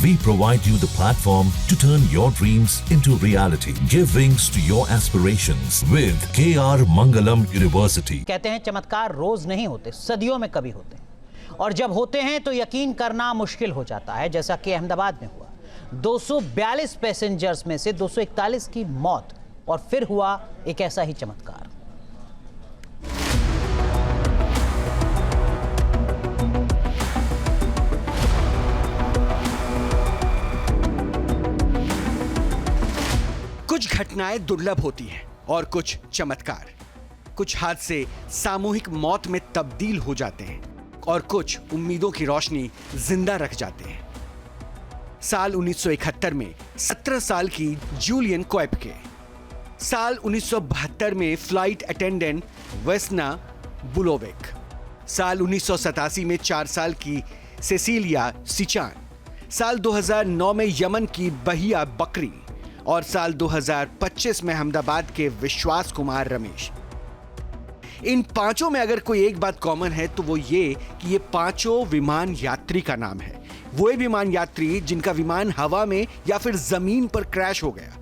We provide you the platform to turn your dreams into reality. Give wings to your aspirations with KR Mangalam University. कहते हैं चमत्कार रोज नहीं होते, सदियों में कभी होते हैं, और जब होते हैं तो यकीन करना मुश्किल हो जाता है, जैसा कि अहमदाबाद में हुआ। 242 पैसेंजर्स में से 241 की मौत, और फिर हुआ एक ऐसा ही चमत्कार। कुछ घटनाएं दुर्लभ होती हैं और कुछ चमत्कार। कुछ हादसे सामूहिक मौत में तब्दील हो जाते हैं और कुछ उम्मीदों की रोशनी जिंदा रख जाते हैं। साल 1971 में 17 साल की जूलियन कोएप्के, साल 1972 में फ्लाइट अटेंडेंट वेस्ना बुलोवेक, साल 1987 में 4 साल की सेसिलिया सिचान, साल 2009 में यमन की बहिया बकरी और साल 2025 में अहमदाबाद के विश्वास कुमार रमेश। इन पांचों में अगर कोई एक बात कॉमन है तो वो ये कि ये पांचों विमान यात्री का नाम है। वो विमान यात्री जिनका विमान हवा में या फिर जमीन पर क्रैश हो गया।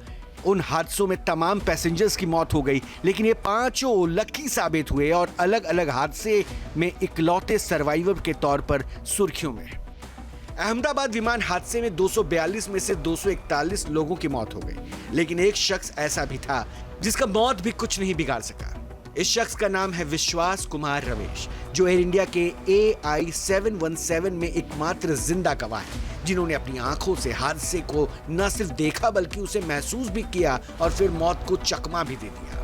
उन हादसों में तमाम पैसेंजर्स की मौत हो गई, लेकिन ये पांचों लकी साबित हुए और अलग अलग हादसे में इकलौते सर्वाइवर के तौर पर सुर्खियों में। अहमदाबाद विमान हादसे में 242 में से 241 लोगों की मौत हो गई, लेकिन एक शख्स ऐसा भी था जिसका मौत भी कुछ नहीं बिगाड़ सका। इस शख्स का नाम है विश्वास कुमार रमेश, जो एयर इंडिया के AI 717 में एकमात्र जिंदा गवाह है जिन्होंने अपनी आंखों से हादसे को न सिर्फ देखा बल्कि उसे महसूस भी किया और फिर मौत को चकमा भी दे दिया।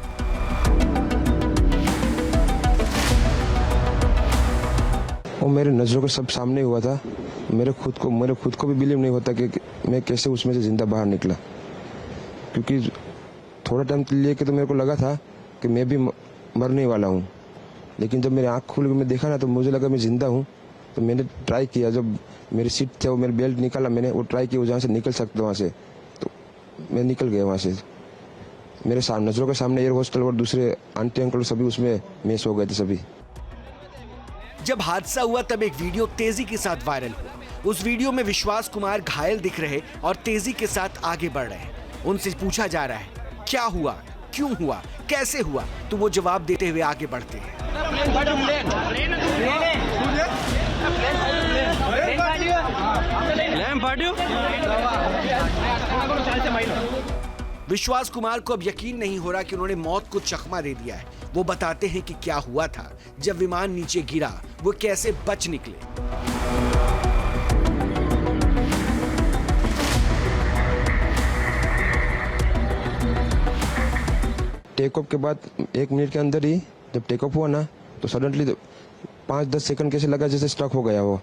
वो मेरे नजरों के सब सामने हुआ था। मेरे खुद को भी बिलीव नहीं होता कि मैं कैसे उसमें से जिंदा बाहर निकला, क्योंकि थोड़ा टाइम लिए के तो मेरे को लगा था कि मैं भी मरने वाला हूँ, लेकिन जब मेरी आँख खुल के मैं देखा ना तो मुझे लगा मैं जिंदा हूँ। तो मैंने ट्राई किया, जब मेरी सीट थे वो मेरे बेल्ट निकाला, मैंने वो ट्राई किया जहाँ से निकल सकता वहाँ से, तो मैं निकल गया वहाँ से। मेरे सामने नजरों के सामने एयर होस्टल और दूसरे आंटी अंकल सभी उसमें मिस हो गए थे सभी। जब हादसा हुआ तब एक वीडियो तेजी के साथ वायरल हुआ। उस वीडियो में विश्वास कुमार घायल दिख रहे और तेजी के साथ आगे बढ़ रहे। उनसे पूछा जा रहा है क्या हुआ, क्यों हुआ, कैसे हुआ, तो वो जवाब देते हुए आगे बढ़ते हैं। विश्वास कुमार को अब यकीन नहीं हो रहा कि उन्होंने मौत को चकमा दे दिया है। वो बताते हैं कि क्या हुआ था जब विमान नीचे गिरा, वो कैसे बच निकले। टेक ऑफ के बाद 1 मिनट के अंदर ही जब टेक ऑफ हुआ ना तो सडनली 5-10 सेकंड कैसे लगा जैसे स्ट्रक हो गया वो।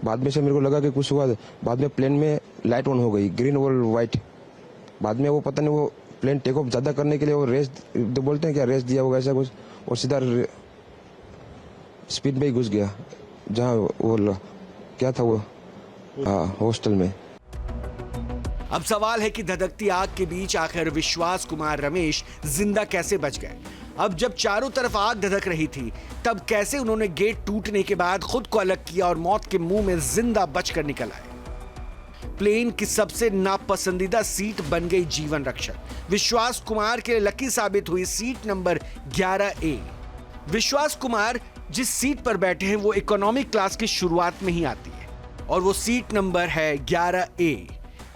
बाद में से मेरे को लगा कि कुछ हुआ। बाद में प्लेन में लाइट ऑन हो गई, ग्रीन और व्हाइट। बाद में वो पता नहीं वो प्लेन टेक ऑफ ज्यादा करने के लिए वो रेस बोलते हैं क्या, रेस दिया होगा ऐसा कुछ, और सीधा स्पीड में ही घुस गया जहाँ वो क्या था वो हॉस्टल में। अब सवाल है कि धधकती आग के बीच आखिर विश्वास कुमार रमेश जिंदा कैसे बच गए। अब जब चारों तरफ आग धधक रही थी तब कैसे उन्होंने गेट टूटने के बाद खुद को अलग किया और मौत के मुंह में जिंदा बचकर निकल आए। प्लेन की सबसे नापसंदीदा सीट बन गई जीवन रक्षक। विश्वास कुमार के लिए लकी साबित हुई सीट नंबर 11A। विश्वास कुमार जिस सीट पर बैठे हैं वो इकोनॉमी क्लास की शुरुआत में ही आती है और वो सीट नंबर है 11A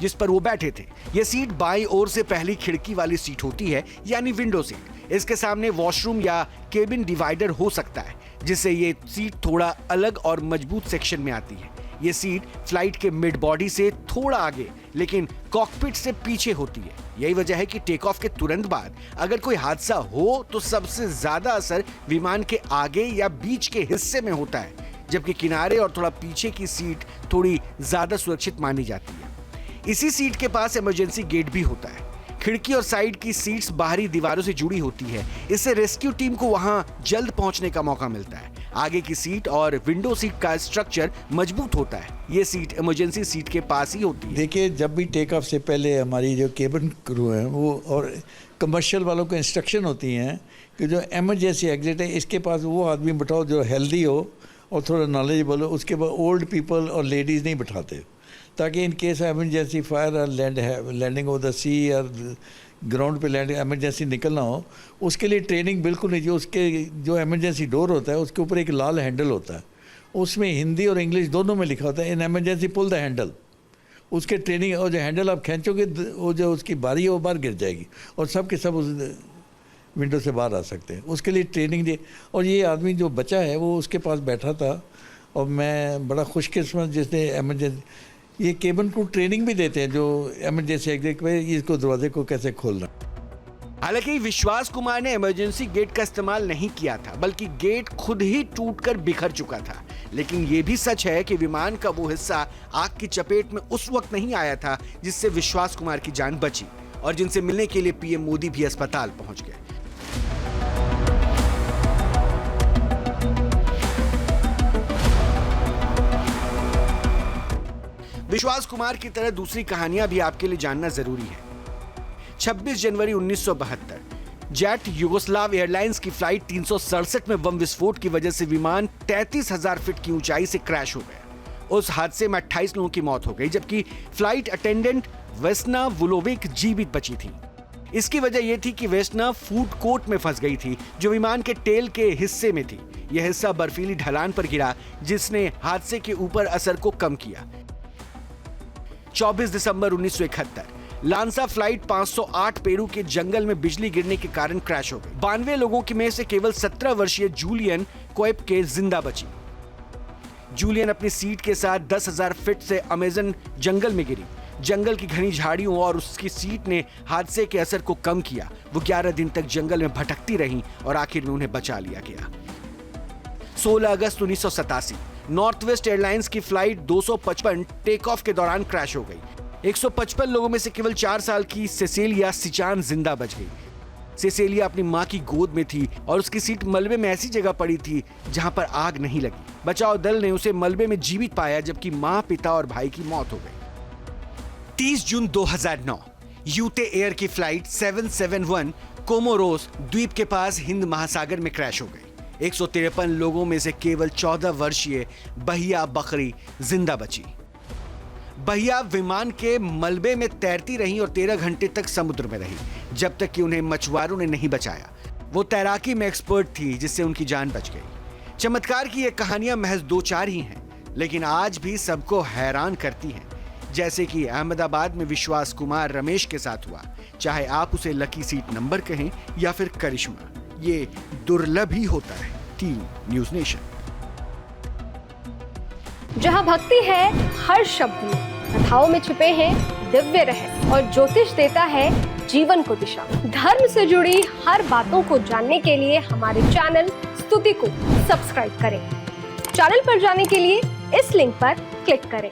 जिस पर वो बैठे थे। यह सीट बाईं ओर से पहली खिड़की वाली सीट होती है, यानी विंडो सीट। इसके सामने वॉशरूम या केबिन डिवाइडर हो सकता है, जिससे ये सीट थोड़ा अलग और मजबूत सेक्शन में आती है। ये सीट फ्लाइट के मिड बॉडी से थोड़ा आगे लेकिन कॉकपिट से पीछे होती है। यही वजह है कि टेक ऑफ के तुरंत बाद अगर कोई हादसा हो तो सबसे ज्यादा असर विमान के आगे या बीच के हिस्से में होता है, जबकि किनारे और थोड़ा पीछे की सीट थोड़ी ज्यादा सुरक्षित मानी जाती है। इसी सीट के पास इमरजेंसी गेट भी होता है। खिड़की और साइड की सीट्स बाहरी दीवारों से जुड़ी होती है, इससे रेस्क्यू टीम को वहां जल्द पहुंचने का मौका मिलता है। आगे की सीट और विंडो सीट का स्ट्रक्चर मजबूत होता है। ये सीट इमरजेंसी सीट के पास ही होती है। देखिए, जब भी टेक ऑफ से पहले हमारी जो केबिन क्रू है वो और कमर्शियल वालों को इंस्ट्रक्शन होती हैं कि जो इमरजेंसी एग्जिट है इसके पास वो आदमी बिठाओ जो हेल्दी हो और थोड़ा नॉलेजेबल हो। उसके बाद ओल्ड पीपल और लेडीज़ नहीं बिठाते। ताकि इन केस एमरजेंसी फायर और लैंडिंग ऑफ द सी और ग्राउंड पे लैंड एमरजेंसी निकलना हो, उसके लिए ट्रेनिंग बिल्कुल नहीं चाहिए। उसके जो एमरजेंसी डोर होता है उसके ऊपर एक लाल हैंडल होता है, उसमें हिंदी और इंग्लिश दोनों में लिखा होता है in emergency pull the handle. उसके ट्रेनिंग, और जो हैंडल आप खींचोगे वो जो उसकी बारी है वो बाहर गिर जाएगी और सब के सब उस विंडो से बाहर आ सकते हैं। उसके लिए ट्रेनिंग दी। और ये आदमी जो बचा है वो उसके पास बैठा था और मैं बड़ा खुशकिस्मत जिसने एमरजेंसी, ये केबिन क्रू ट्रेनिंग भी देते हैं जो एमरजेंसी एग्जिट पे इसको दरवाजे को कैसे खोलना। हालांकि विश्वास कुमार ने इमरजेंसी गेट का इस्तेमाल नहीं किया था, बल्कि गेट खुद ही टूटकर बिखर चुका था। लेकिन यह भी सच है कि विमान का वो हिस्सा आग की चपेट में उस वक्त नहीं आया था जिससे विश्वास कुमार की जान बची और जिनसे मिलने के लिए पीएम मोदी भी अस्पताल पहुंच गए। विश्वास कुमार की तरह दूसरी कहानियां भी आपके लिए जानना जरूरी है। 26 जनवरी 1972 जेट यूगोस्लाव एयरलाइंस की फ्लाइट 367 में बम विस्फोट की वजह से विमान 33,000 फीट की ऊंचाई से क्रैश हो गया। उस हादसे में 28 लोगों की मौत हो गई, जबकि फ्लाइट अटेंडेंट वेस्ना वुलोविक जीवित बची थी। इसकी वजह यह थी कि वेस्ना फूड कोर्ट में फंस गई थी जो विमान के टेल के हिस्से में थी। यह हिस्सा बर्फीली ढलान पर गिरा जिसने हादसे के ऊपर असर को कम किया। 24 दिसंबर 1971 लांसा फ्लाइट 508 पेरू के जंगल में बिजली गिरने के कारण क्रैश हो गई। 92 लोगों की में से केवल 17 वर्षीय जूलियन कोएप के जिंदा बची। जूलियन अपनी सीट के साथ 10,000 फीट से अमेजन जंगल में गिरी। जंगल की घनी झाड़ियों और उसकी सीट ने हादसे के असर को कम किया। वो 11 दिन तक जंगल में भटकती रहीं और आखिर में उन्हें बचा लिया गया। 16 अगस्त 1987 नॉर्थ वेस्ट एयरलाइंस की फ्लाइट 255 टेक ऑफ के दौरान क्रैश हो गई। 155 लोगों में से केवल 4 साल की सेसेलिया सिचान जिंदा बच गई। सेसेलिया अपनी मां की गोद में थी और उसकी सीट मलबे में ऐसी जगह पड़ी थी जहां पर आग नहीं लगी। बचाव दल ने उसे मलबे में जीवित पाया, जबकि मां, पिता और भाई की मौत हो गई। 30 जून 2009 यूटे एयर की फ्लाइट 771 कोमोरोस द्वीप के पास हिंद महासागर में क्रैश हो गई। 153 लोगों में से केवल 14 वर्षीय बहिया बकरी जिंदा बची। बहिया विमान के मलबे में तैरती रहीं और 13 घंटे तक समुद्र में रही, जब तक कि उन्हें मछुआरों ने नहीं बचाया। वो तैराकी में एक्सपर्ट थी, जिससे उनकी जान बच गई। चमत्कार की ये कहानियां महज 2-4 ही हैं, लेकिन आज भी सबको हैरान करती हैं। जैसे कि अहमदाबाद में विश्वास कुमार रमेश के साथ हुआ। चाहे आप उसे लकी सीट नंबर कहें या फिर करिश्मा, ये दुर्लभ ही होता है। Team news nation. जहां भक्ति है हर शब्द में, कथाओं में छुपे हैं दिव्य रहस्य और ज्योतिष देता है जीवन को दिशा। धर्म से जुड़ी हर बातों को जानने के लिए हमारे चैनल स्तुति को सब्सक्राइब करें। चैनल पर जाने के लिए इस लिंक पर क्लिक करें।